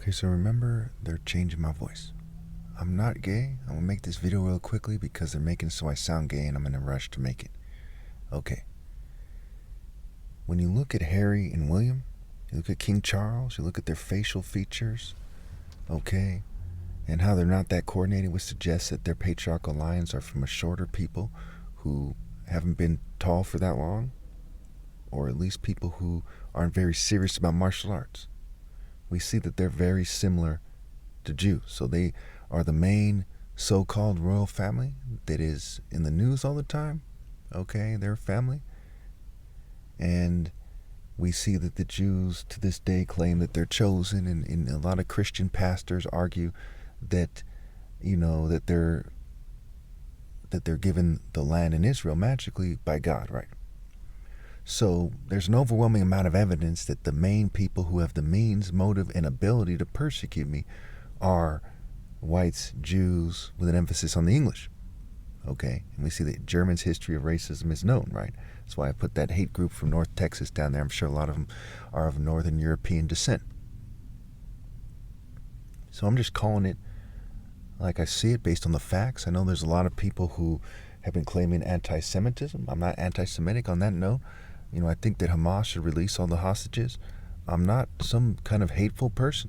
Okay, so remember, they're changing my voice. I'm not gay. I'm gonna make this video real quickly because they're making it so I sound gay and I'm in a rush to make it. Okay. When you look at Harry and William, you look at King Charles, you look at their facial features, okay, and how they're not that coordinated, which suggests that their patriarchal lines are from a shorter people who haven't been tall for that long, or at least people who aren't very serious about martial arts. We see that they're very similar to Jews. So they are the main so-called royal family that is in the news all the time. Okay, they're a family. And we see that the Jews to this day claim that they're chosen, and a lot of Christian pastors argue that, that they're given the land in Israel magically by God, right? So there's an overwhelming amount of evidence that the main people who have the means, motive, and ability to persecute me are whites, Jews, with an emphasis on the English. Okay, and we see that Germans' history of racism is known, right? That's why I put that hate group from North Texas down there. I'm sure a lot of them are of Northern European descent. So I'm just calling it like I see it based on the facts. I know there's a lot of people who have been claiming anti-Semitism. I'm not anti-Semitic on that note. I think that Hamas should release all the hostages. I'm not some kind of hateful person.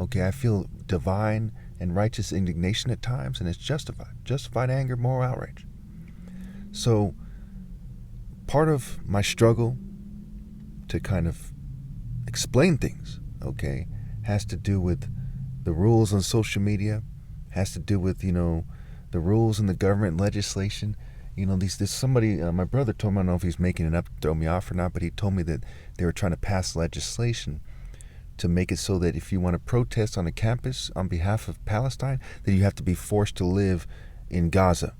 Okay, I feel divine and righteous indignation at times, and it's justified. Justified anger, moral outrage. So part of my struggle to kind of explain things, okay, has to do with the rules on social media, has to do with, the rules in the government legislation. There's somebody, my brother told me, I don't know if he's making it up to throw me off or not, but he told me that they were trying to pass legislation to make it so that if you want to protest on a campus on behalf of Palestine, that you have to be forced to live in Gaza.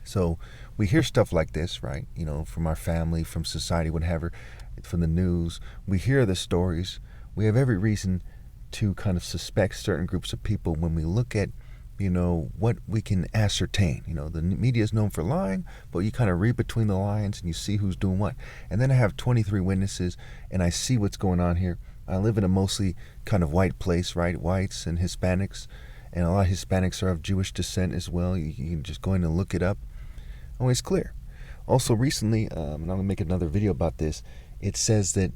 So we hear stuff like this, right? From our family, from society, whatever, from the news. We hear the stories. We have every reason to kind of suspect certain groups of people when we look at what we can ascertain. The media is known for lying, but you kind of read between the lines and you see who's doing what. And then I have 23 witnesses and I see what's going on here. I live in a mostly kind of white place, right? Whites and Hispanics, and a lot of Hispanics are of Jewish descent as well. You can just go in and look it up. Oh, it's clear. Also recently, and I'm going to make another video about this, it says that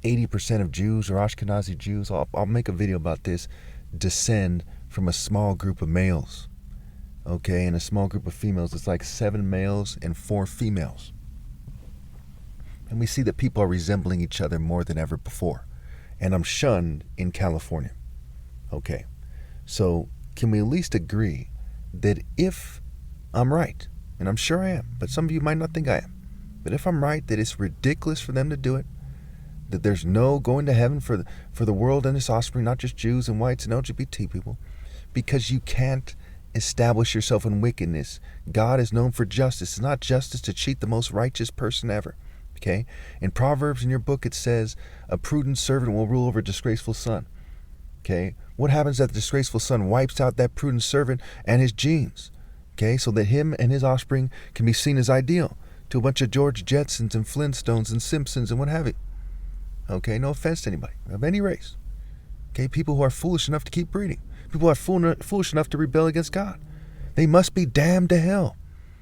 80% of Jews or Ashkenazi Jews, I'll make a video about this, descend from a small group of males, okay, and a small group of females. It's like 7 males and 4 females. And we see that people are resembling each other more than ever before. And I'm shunned in California. Okay, so can we at least agree that if I'm right, and I'm sure I am, but some of you might not think I am, but if I'm right that it's ridiculous for them to do it, that there's no going to heaven for the world and its offspring, not just Jews and whites and LGBT people, because you can't establish yourself in wickedness. God is known for justice. It's not justice to cheat the most righteous person ever. Okay? In Proverbs, in your book, it says, a prudent servant will rule over a disgraceful son. Okay? What happens if the disgraceful son wipes out that prudent servant and his genes? Okay? So that him and his offspring can be seen as ideal to a bunch of George Jetsons and Flintstones and Simpsons and what have you. Okay? No offense to anybody of any race. Okay? People who are foolish enough to keep breeding. People who are foolish enough to rebel against God. They must be damned to hell.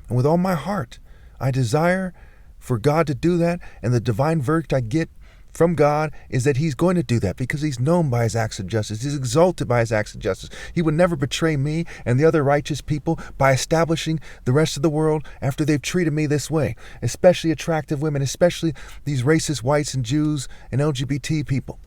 And with all my heart, I desire for God to do that, and the divine verdict I get from God is that he's going to do that because he's known by his acts of justice. He's exalted by his acts of justice. He would never betray me and the other righteous people by establishing the rest of the world after they've treated me this way, especially attractive women, especially these racist whites and Jews and LGBT people.